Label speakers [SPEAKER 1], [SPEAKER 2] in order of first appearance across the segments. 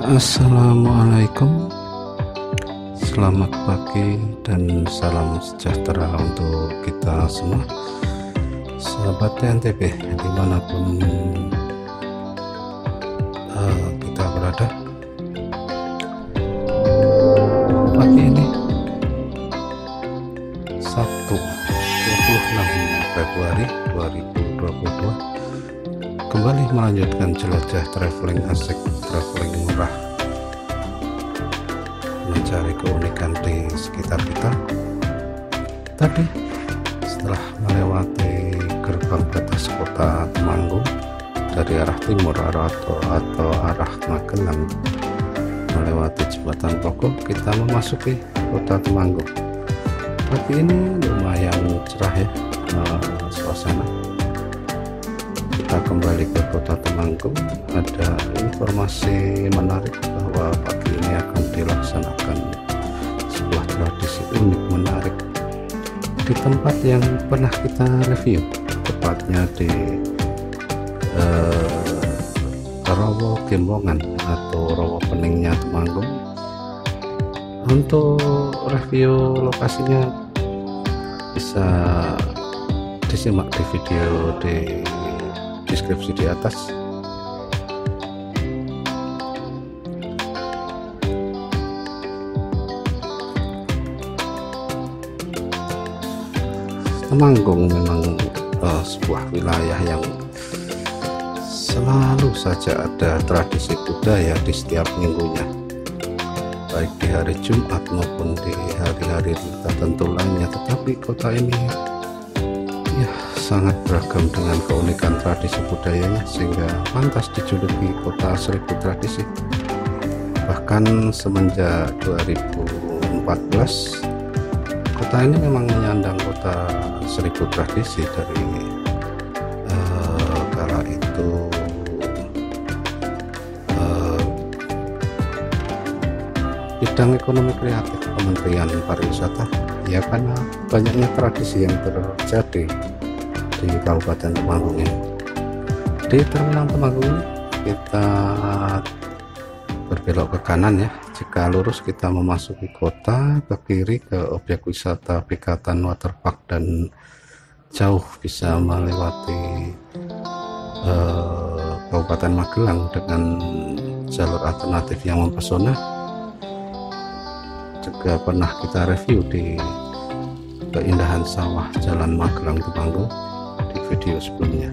[SPEAKER 1] Assalamualaikum, selamat pagi dan salam sejahtera untuk kita semua, sahabat TNTB dimanapun kita berada. Pagi ini Sabtu 26 Februari 2022 kembali melanjutkan jelajah traveling asik, traveling murah, mencari keunikan di sekitar kita. Tadi setelah melewati gerbang batas kota Temanggung dari arah timur atau arah Magelang, melewati jembatan Pokok, kita memasuki kota Temanggung. Pagi ini lumayan cerah ya suasana. Kita kembali ke kota Temanggung. Ada informasi menarik bahwa pagi ini akan dilaksanakan sebuah tradisi unik menarik di tempat yang pernah kita review, tepatnya di Rowo Gembongan atau Rowo Peningnya Temanggung. Untuk review lokasinya bisa disimak di video di deskripsi di atas. Temanggung memang sebuah wilayah yang selalu saja ada tradisi budaya di setiap minggunya, baik di hari Jumat maupun di hari-hari tertentu lainnya. Tetapi kota ini ya sangat beragam dengan keunikan tradisi budayanya, sehingga pantas dijuluki kota seribu tradisi. Bahkan semenjak 2014 kota ini memang menyandang kota seribu tradisi. Dari kala itu bidang ekonomi kreatif Kementerian Pariwisata, ya, karena banyaknya tradisi yang terjadi di Kabupaten Temanggung ini. Di Terminal Temanggung ini kita berbelok ke kanan ya. Jika lurus kita memasuki kota, ke kiri ke objek wisata Pikatan Waterpark, dan jauh bisa melewati Kabupaten Magelang dengan jalur alternatif yang mempesona. Juga pernah kita review di keindahan sawah Jalan Magelang Temanggung di video sebelumnya.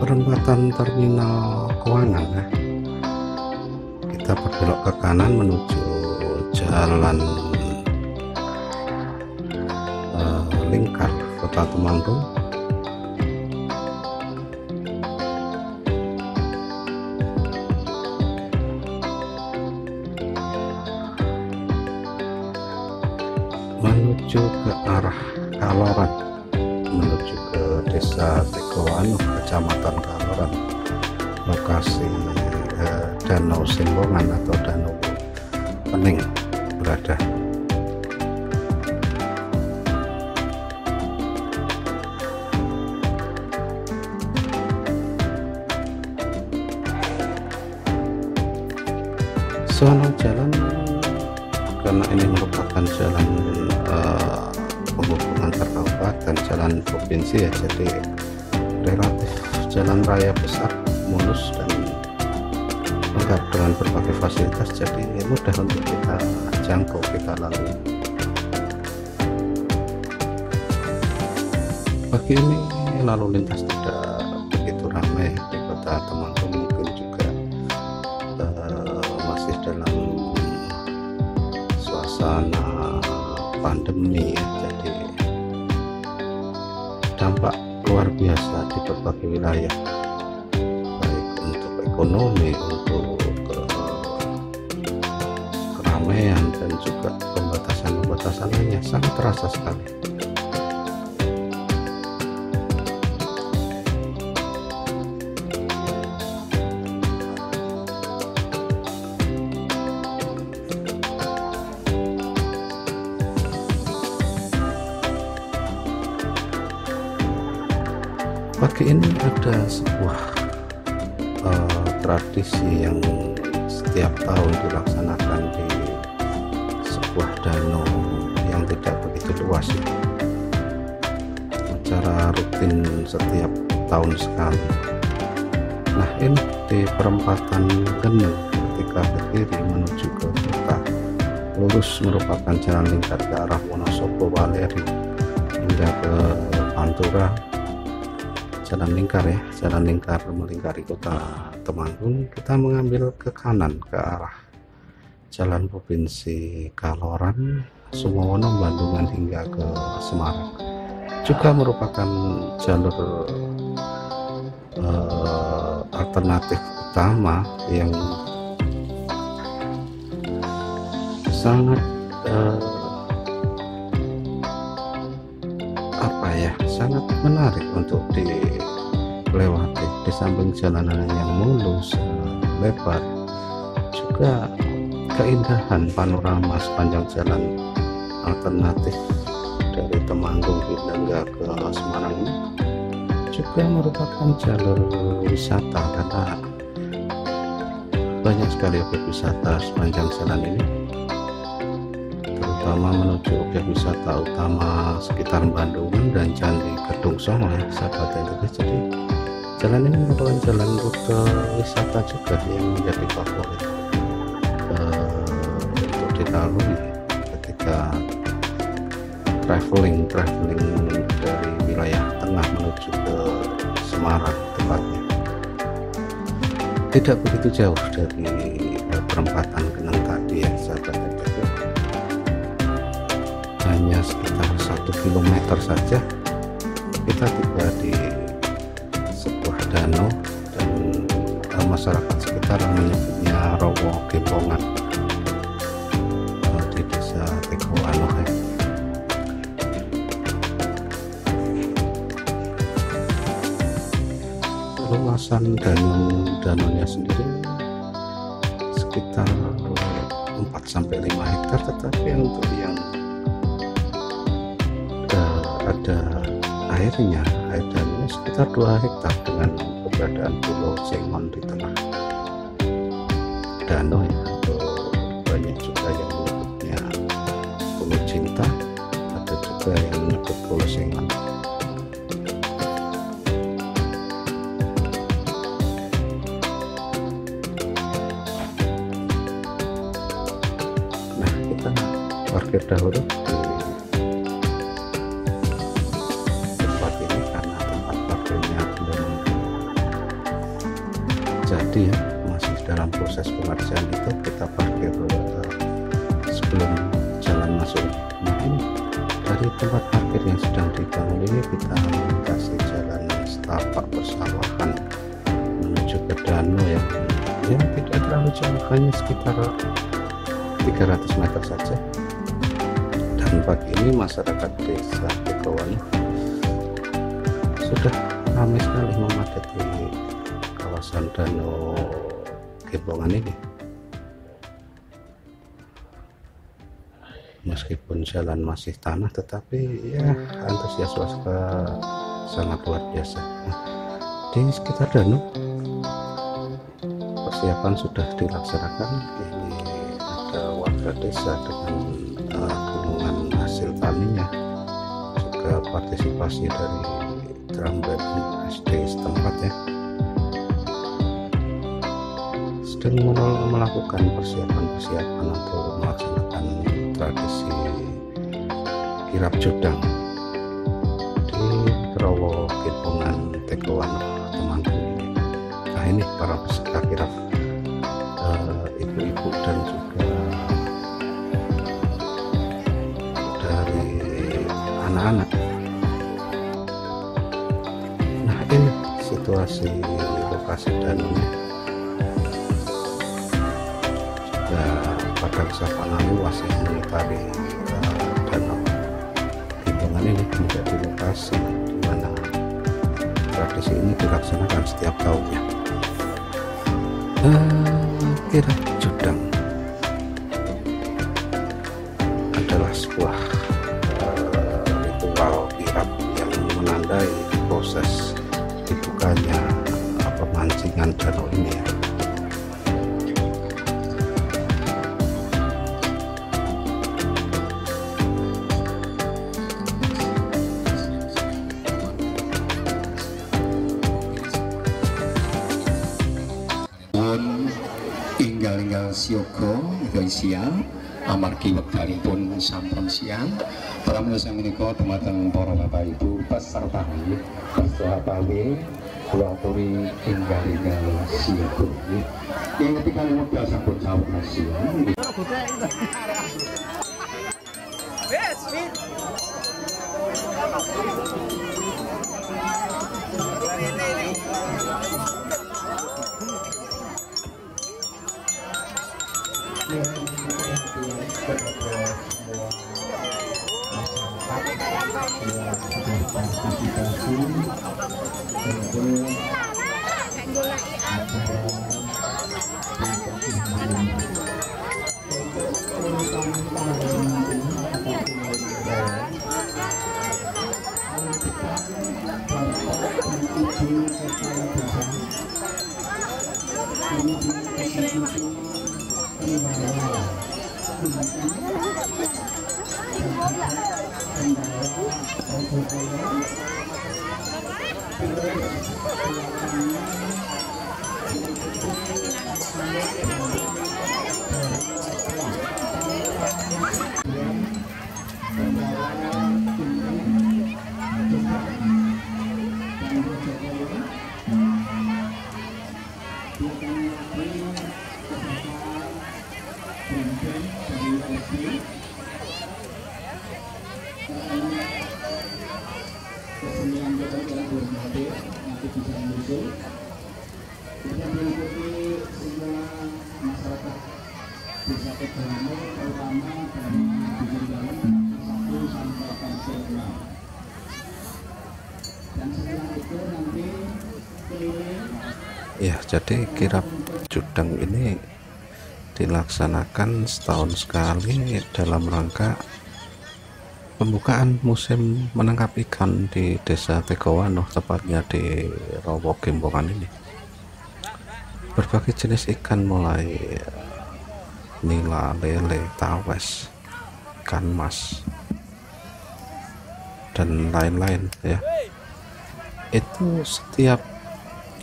[SPEAKER 1] Perempatan Terminal Keuangan ya. Kita berbelok ke kanan menuju Jalan Lingkar Kota Temanggung. Menuju ke arah Kaloran, menuju ke Desa Tegowanu, Kecamatan Kaloran, lokasi Danau Simbongan atau Danau Pening berada. Zona jalan, karena ini merupakan jalan penghubung antar kabupaten, jalan provinsi ya, jadi relatif jalan raya besar, mulus dan lengkap dengan berbagai fasilitas, jadi mudah untuk kita jangkau, kita lalui. Pagi ini lalu lintas tidak begitu ramai di kota Temanggung, mungkin juga masih dalam suasana pandemi ya, jadi dampak luar biasa di berbagai wilayah, baik untuk ekonomi, untuk keramaian, dan juga pembatasan lainnya sangat terasa sekali. Pagi ini ada sebuah tradisi yang setiap tahun dilaksanakan di sebuah danau yang tidak begitu luas. Acara rutin setiap tahun sekali. Nah, ini di perempatan Geneng ketika ke kiri menuju ke kota, lurus merupakan jalan lingkar ke arah Wonosobo Waleri hingga ke Pantura. Jalan lingkar melingkari kota Temanggung. Kita mengambil ke kanan ke arah jalan provinsi Kaloran, Sumowono, Bandungan hingga ke Semarang. Juga merupakan jalur alternatif utama yang sangat sangat menarik untuk dilewati. Di samping jalanan yang mulus lebar, juga keindahan panorama sepanjang jalan alternatif dari Temanggung hingga ke Semarang ini juga merupakan jalur wisata, karena banyak sekali objek wisata sepanjang jalan ini, terutama menuju objek wisata utama sekitar Bandungan dan Candi Gedung Songo ya, sahabat LTP. Jadi jalan ini merupakan jalan rute wisata juga yang menjadi favorit untuk dilalui ketika traveling dari wilayah tengah menuju ke Semarang tepatnya. Tidak begitu jauh dari perempatan Geneng tadi ya, sahabat LTP. Hanya sekitar 1 kilometer saja kita tiba di sebuah danau, dan masyarakat sekitar menyebutnya Rowo Gembongan di desa Tegoano. Luasan danaunya sendiri sekitar 4-5 hektar, tetapi untuk yang ada air danaunya sekitar 2 hektar dengan keberadaan Pulau Cengon di tengah danau ya. Atau banyak juga yang menyebutnya Pulau Cinta, ada juga yang menyebut Pulau Cengon. Nah, kita parkir dahulu di jadi ya, masih dalam proses pengerjaan itu. Kita parkir sebelum jalan masuk. Nah, ini dari tempat parkir yang sedang dibangun ini kita melintasi jalan setapak persawahan menuju ke danau yang tidak terlalu jauh, hanya sekitar 300 meter saja. Dan pagi ini masyarakat desa Tegoano sudah ramai sekali memadati kawasan Danau Gembongan ini. Meskipun jalan masih tanah, tetapi ya antusias warga sangat luar biasa. Nah, di sekitar danau persiapan sudah dilaksanakan. Ini ada warga desa dengan gunungan hasil taninya, juga partisipasi dari drum band SD setempat ya, sedang melakukan persiapan untuk melaksanakan tradisi kirap jodang di Rowo Gembongan Tegoano Temanggung ini. Nah, ini para peserta kirap, ibu-ibu dan juga dari anak-anak. Nah, ini situasi lokasi danaunya. Padang savana luas yang mengitari danau Gembongan ini menjadi lokasi di mana tradisi ini dilaksanakan setiap tahunnya. Kirap jodang adalah sebuah ritual kirap yang menandai proses ikan danau ini ya.
[SPEAKER 2] Inggal-inggal siyoga siang amargi wektalipun sampun siang. Para miyos menika dumateng para Bapak Ibu peserta pawe kula aturi inggal-inggal siyoga. Ing ketika wekdal sampun sawetara siang.
[SPEAKER 1] Ya, jadi kirab Judeng ini dilaksanakan setahun sekali dalam rangka pembukaan musim menangkap ikan di Desa Tegowano, tepatnya di Rawa Gembongan ini. Berbagai jenis ikan mulai nila, lele, tawes, ikan mas, dan lain-lain ya. Itu setiap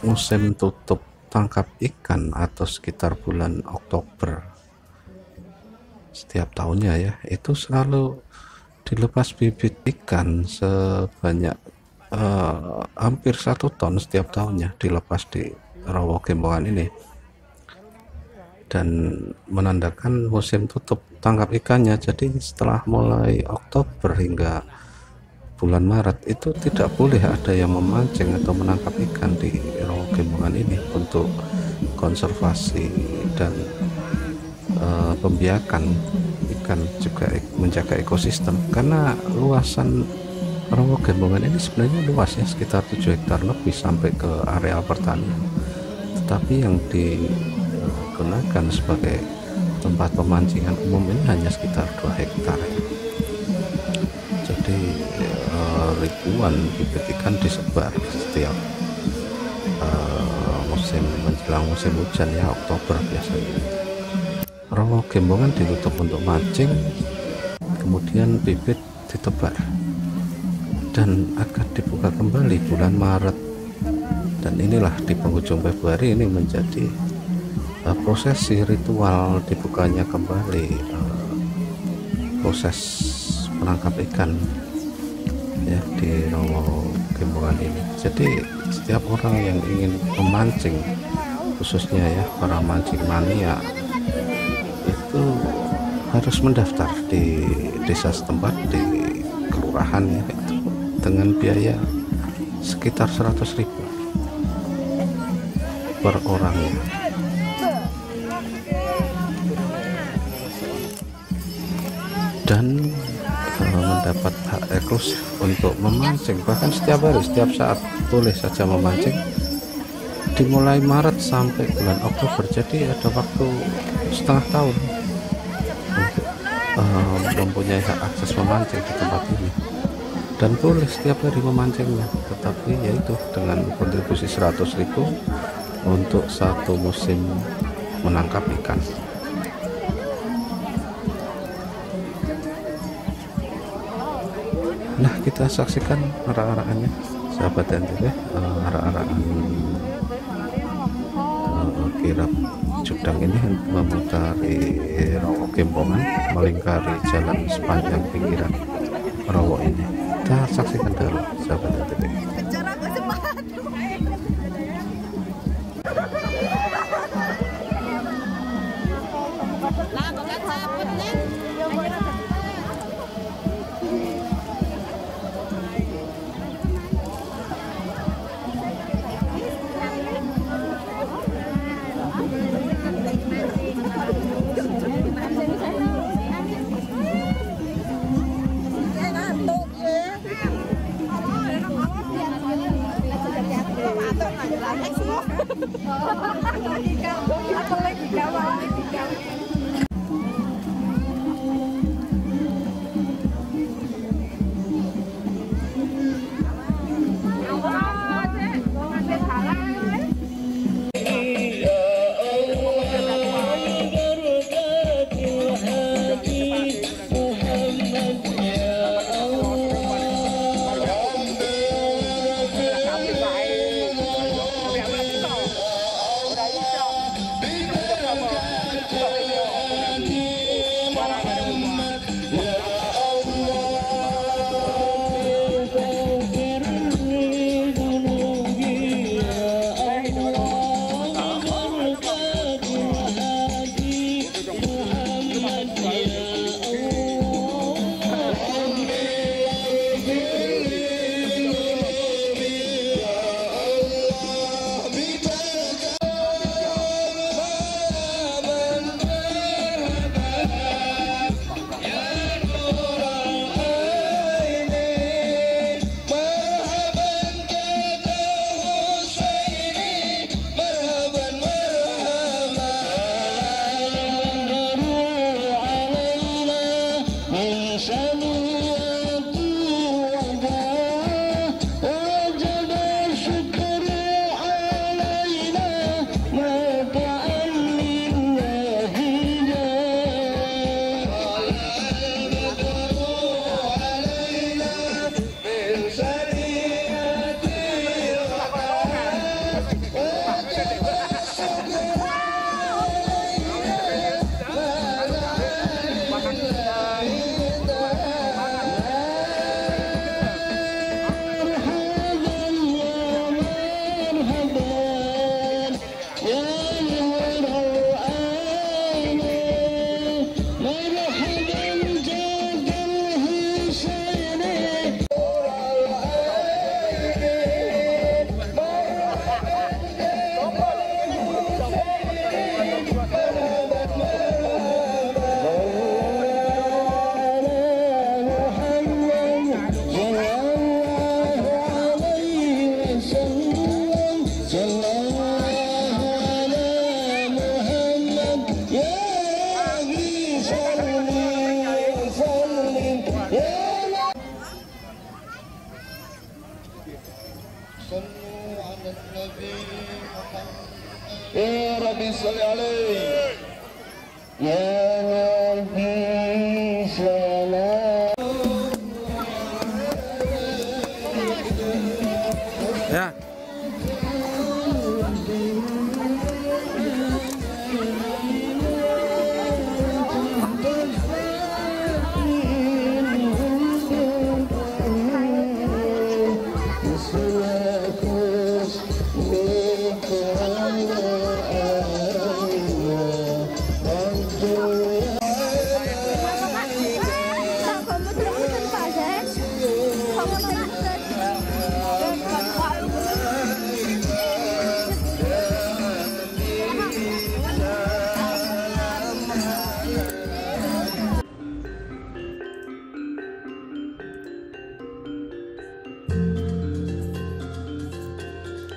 [SPEAKER 1] musim tutup tangkap ikan atau sekitar bulan Oktober setiap tahunnya ya, itu selalu dilepas bibit ikan sebanyak hampir 1 ton setiap tahunnya dilepas di Rawa Gembongan ini, dan menandakan musim tutup tangkap ikannya. Jadi setelah mulai Oktober hingga bulan Maret itu tidak boleh ada yang memancing atau menangkap ikan di Rawa Gembongan ini untuk konservasi dan pembiakan ikan, juga menjaga ekosistem, karena luasan Rawa Gembongan ini sebenarnya luas ya, sekitar 7 hektar lebih sampai ke area pertanian, tetapi yang digunakan sebagai tempat pemancingan umum ini hanya sekitar 2 hektar ya. Jadi ribuan bibit ikan disebar setiap musim menjelang musim hujan ya, Oktober biasanya. Rawa Gembongan ditutup untuk mancing, kemudian bibit ditebar dan akan dibuka kembali bulan Maret, dan inilah di penghujung Februari ini menjadi prosesi ritual dibukanya kembali proses menangkap ikan ya di Rawa Gembongan ini. Jadi setiap orang yang ingin memancing, khususnya ya para mancing mania, itu harus mendaftar di desa setempat, di kelurahan ya, itu dengan biaya sekitar 100.000 per orangnya. Dan mendapat hak eksklusif untuk memancing, bahkan setiap hari, setiap saat boleh saja memancing, dimulai Maret sampai bulan Oktober. Jadi ada waktu setengah tahun untuk mempunyai hak akses memancing di tempat ini, dan boleh setiap hari memancingnya, tetapi yaitu dengan kontribusi 100.000 untuk satu musim menangkap ikan. Nah, kita saksikan arak-arakannya, sahabat NTB, arak-arakan kirap Judang ini memutari Rawa Gempongan, melingkari jalan sepanjang pinggiran Rawa ini. Kita saksikan dulu, sahabat NTB.
[SPEAKER 3] Ya Rabbi salli alaihi ya Rabbi salam.
[SPEAKER 1] Ya.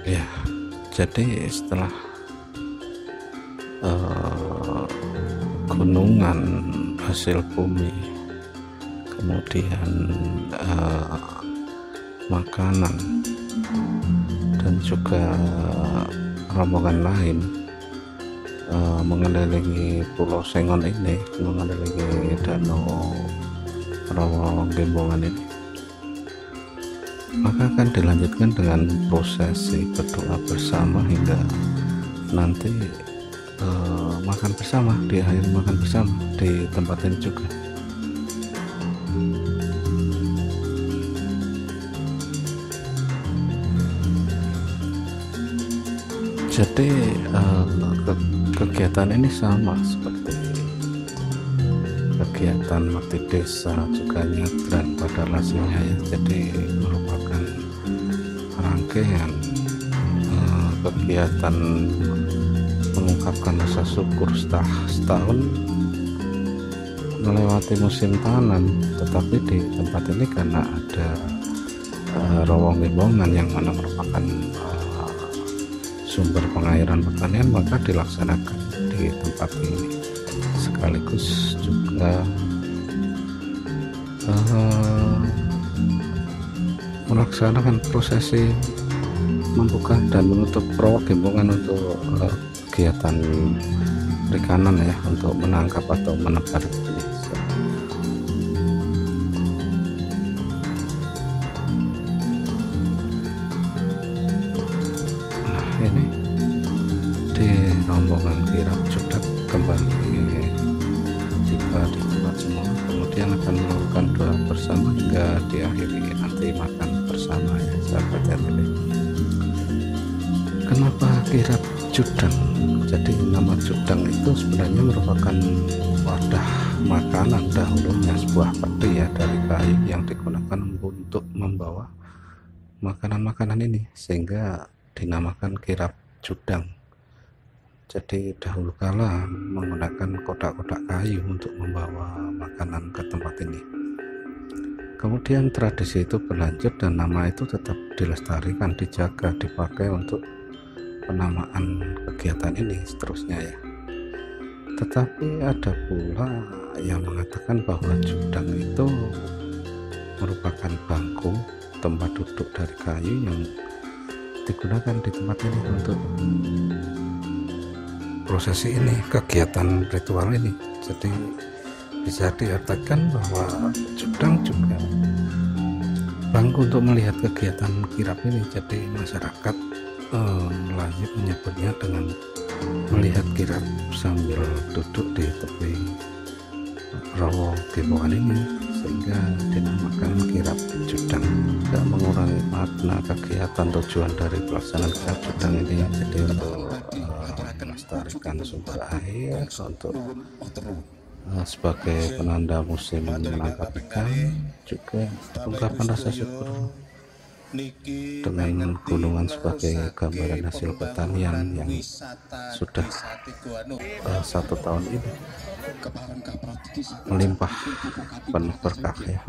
[SPEAKER 1] Ya, jadi setelah gunungan hasil bumi, kemudian makanan, dan juga rombongan lain mengelilingi Pulau Sengon ini, mengelilingi Danau Rawa Gembongan ini, maka akan dilanjutkan dengan prosesi berdoa bersama hingga nanti makan bersama, di akhir makan bersama di tempat ini juga. Jadi kegiatan ini sama seperti kegiatan bakti desa juga nyadran pada lasnya ya. Jadi merupakan rangkaian kegiatan mengungkapkan rasa syukur setahun melewati musim tanam, tetapi di tempat ini karena ada Rawa Gembongan yang mana merupakan sumber pengairan pertanian, maka dilaksanakan di tempat ini sekaligus juga melaksanakan prosesi membuka dan menutup Rawa Gembongan untuk kegiatan perikanan ya, untuk menangkap atau menebar benih. Nah ini di rombongan kirap Judak kembali tiba di tempat semua, kemudian akan melakukan doa bersama hingga diakhiri nanti makan bersama ya sahabat RTP. Kenapa kirap Judang? Jadi nama Judang itu sebenarnya merupakan wadah makanan dahulunya, sebuah peti ya dari kayu yang digunakan untuk membawa makanan-makanan ini, sehingga dinamakan kirap Judang. Jadi dahulu kala menggunakan kotak-kotak kayu untuk membawa makanan ke tempat ini. Kemudian tradisi itu berlanjut dan nama itu tetap dilestarikan, dijaga, dipakai untuk penamaan kegiatan ini seterusnya ya. Tetapi ada pula yang mengatakan bahwa Judang itu merupakan bangku tempat duduk dari kayu yang digunakan di tempat ini untuk prosesi ini, kegiatan ritual ini. Jadi bisa diartikan bahwa Judang juga bangku untuk melihat kegiatan kirap ini. Jadi masyarakat lanjut menyebutnya dengan melihat kirap sambil duduk di tepi Rawa Gembongan ini, sehingga dinamakan kirap Judang. Tidak mengurangi makna kegiatan tujuan dari pelaksanaan kirap Judang ini, jadi untuk melestarikan sumber air, untuk sebagai penanda musim menangkap ikan, juga ungkapan rasa syukur dengan gunungan sebagai gambaran hasil pertanian yang sudah 1 tahun ini melimpah penuh berkah ya,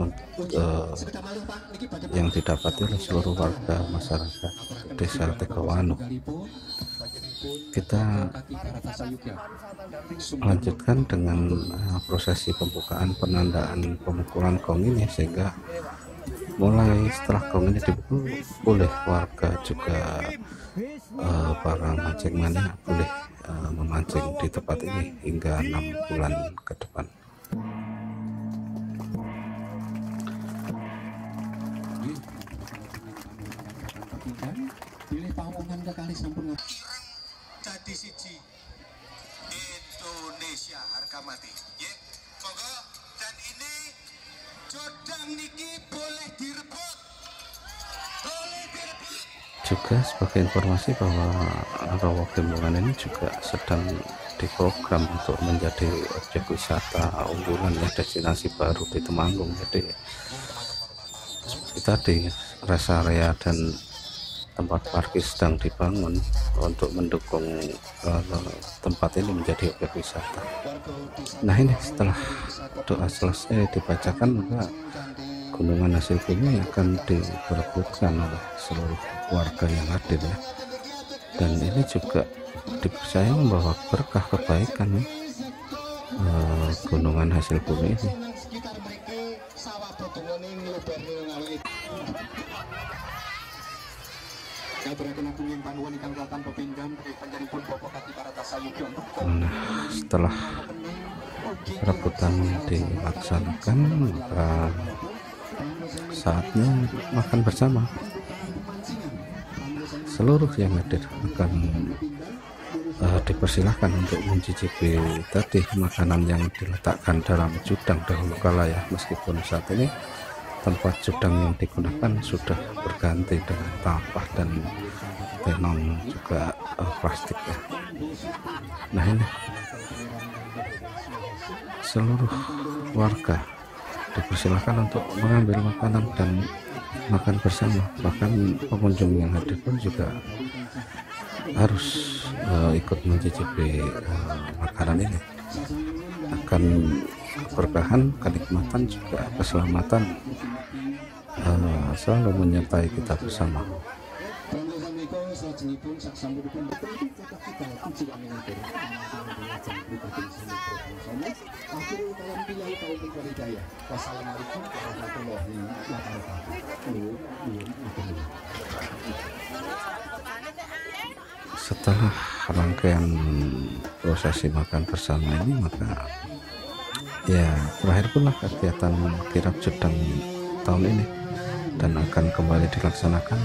[SPEAKER 1] yang didapati oleh seluruh warga masyarakat desa Tegawanu. Kita lanjutkan dengan prosesi pembukaan penandaan pemukulan gong ini, sehingga mulai setelah gong ini dipukul boleh warga juga para mancing mania boleh memancing di tempat ini hingga 6 bulan ke depan.
[SPEAKER 4] Jadi siji Indonesia harga mati ya, monggo. Dan ini Jodang niki boleh direbut,
[SPEAKER 1] Juga sebagai informasi bahwa Rawa Gembongan ini juga sedang diprogram untuk menjadi objek wisata unggulan ya, destinasi baru di Temanggung. Jadi seperti tadi, rest area dan tempat parkir sedang dibangun untuk mendukung tempat ini menjadi objek wisata. Nah ini setelah doa selesai dibacakan, maka gunungan hasil bumi akan diperebutkan oleh seluruh warga yang hadir ya. Dan ini juga dipercaya membawa berkah kebaikan ya, gunungan hasil bumi ini.
[SPEAKER 2] Aturaken aku nyumpang
[SPEAKER 1] Nah, setelah rebutan dilaksanakan, maka saatnya makan bersama. Seluruh yang hadir akan dipersilahkan untuk mencicipi tadi makanan yang diletakkan dalam cudang dahulu kala ya, meskipun saat ini tempat cudang yang digunakan sudah berganti dengan tampah dan tenong juga plastik ya. Nah, ini seluruh warga dipersilahkan untuk mengambil makanan dan makan bersama. Bahkan pengunjung yang hadir pun juga harus ikut mencicipi makanan ini. Akan keberkahan, kenikmatan, juga keselamatan selalu menyertai kita bersama. Setelah rangkaian prosesi makan bersama ini, maka ya berakhir pula kegiatan kirap cudang tahun ini, dan akan kembali dilaksanakan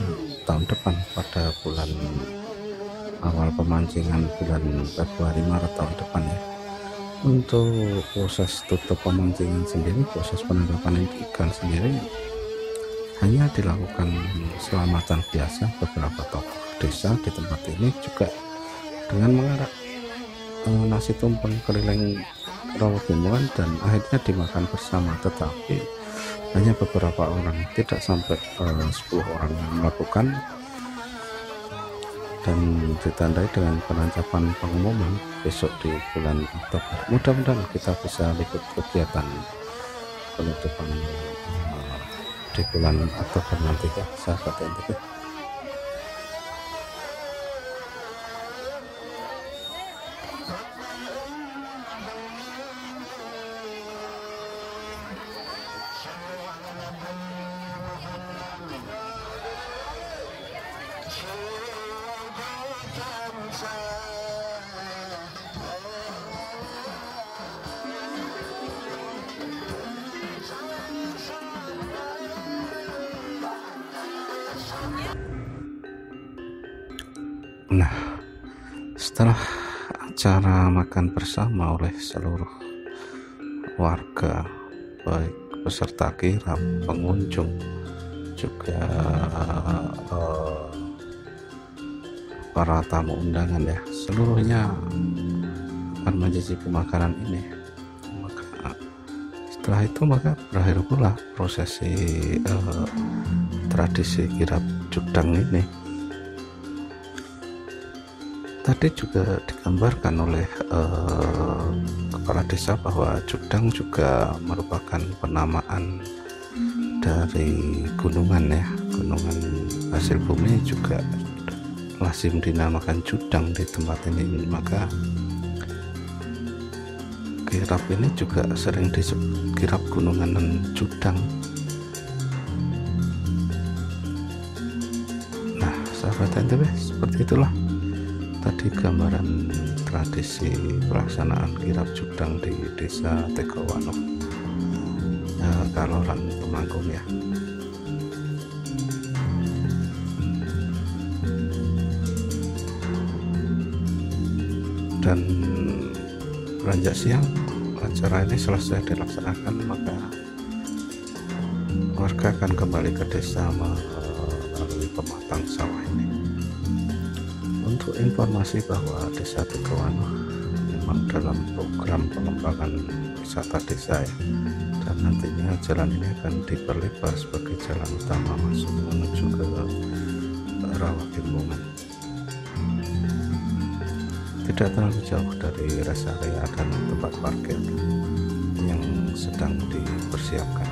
[SPEAKER 1] tahun depan pada bulan awal pemancingan bulan Februari Maret tahun depan ya. Untuk proses tutup pemancingan sendiri, proses penangkapan ikan sendiri hanya dilakukan selamatan biasa. Beberapa tokoh desa di tempat ini juga dengan mengarak nasi tumpeng keliling rawa bimbungan dan akhirnya dimakan bersama, tetapi hanya beberapa orang, tidak sampai 10 orang yang melakukan, dan ditandai dengan penancapan pengumuman besok di bulan Oktober. Mudah-mudahan kita bisa ikut kegiatan penutupan di bulan Oktober nanti ya, sahabat NTB. Nah, setelah acara makan bersama oleh seluruh warga, baik peserta kirap, pengunjung, juga para tamu undangan ya, seluruhnya akan mencicipi makanan ini. Maka setelah itu maka berakhir pula prosesi tradisi kirap cudang ini. Tadi juga digambarkan oleh kepala desa bahwa cudang juga merupakan penamaan dari gunungan ya, gunungan hasil bumi juga lazim dinamakan cudang di tempat ini. Maka kirap ini juga sering disebut kirap gunungan dan cudang. Nah, sahabat NTB, seperti itulah tadi gambaran tradisi pelaksanaan kirap cudang di desa Tegowano, Kaloran Temanggung ya. Dan beranjak siang acara ini selesai dilaksanakan, maka warga akan kembali ke desa melalui pematang sawah ini. Untuk informasi bahwa desa Tegowano memang dalam program pengembangan wisata desa ya, dan nantinya jalan ini akan diperlebar sebagai jalan utama masuk menuju ke rawa bimbungan. Tidak terlalu jauh dari rest area dan tempat parkir yang sedang dipersiapkan.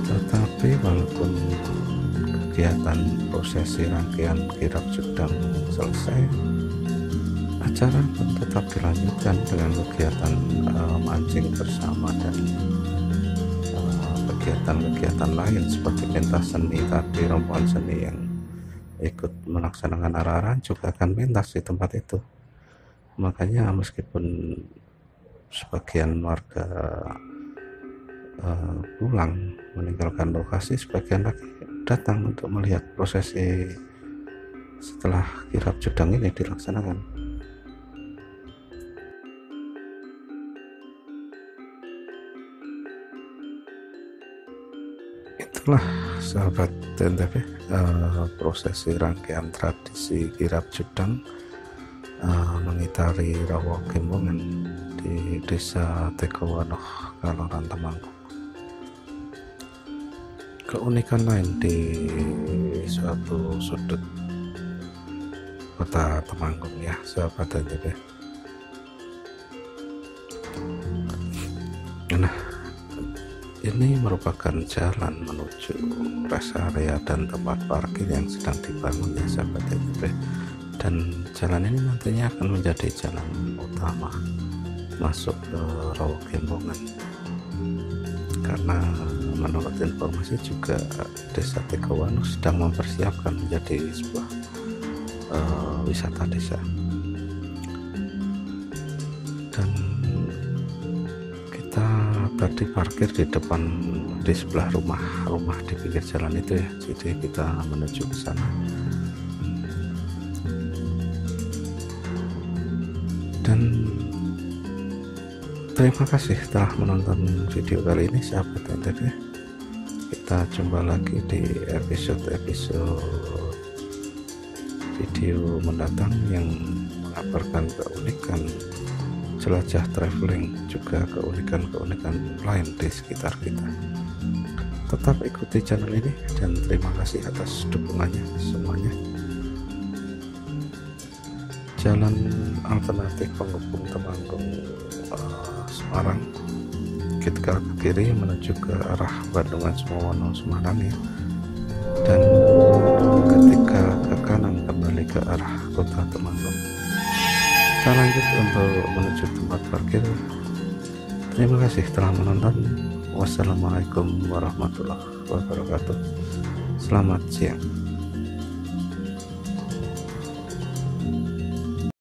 [SPEAKER 1] Tetapi walaupun kegiatan prosesi rangkaian kirap cudang selesai, acara pun tetap dilanjutkan dengan kegiatan mancing bersama dan kegiatan-kegiatan lain seperti pentas seni tadi. Rombongan seni yang ikut melaksanakan arah-arahan juga akan pentas di tempat itu. Makanya meskipun sebagian warga pulang meninggalkan lokasi, sebagian lagi datang untuk melihat prosesi setelah kirap jedang ini dilaksanakan. Itulah sahabat TNTV, prosesi rangkaian tradisi kirap jedang mengitari Rawa Gembongan di Desa Tegowanoh, Kaloran Temanggung. Keunikan lain di suatu sudut kota Temanggung ya sahabat TNTV. Nah, ini merupakan jalan menuju rest area dan tempat parkir yang sedang dibangun ya sahabat TNTV. Dan jalan ini nantinya akan menjadi jalan utama masuk ke Rawa Gembongan, karena menurut informasi juga Desa Tegowanoh sedang mempersiapkan menjadi sebuah wisata desa. Dan kita tadi parkir di depan, di sebelah rumah di pinggir jalan itu ya, jadi kita menuju ke sana. Dan terima kasih telah menonton video kali ini sahabat TNTV. Kita jumpa lagi di episode video mendatang yang mengabarkan keunikan jelajah traveling, juga keunikan-keunikan lain di sekitar kita. Tetap ikuti channel ini dan terima kasih atas dukungannya semuanya. Jalan alternatif penghubung Temanggung Semarang, kita ke kiri menuju ke arah Bandungan Sumowono Semarang ya, dan ketika ke kanan kembali ke arah kota Temanggung. Kita lanjut untuk menuju tempat parkir. Terima kasih telah menonton. Wassalamualaikum warahmatullahi wabarakatuh. Selamat siang.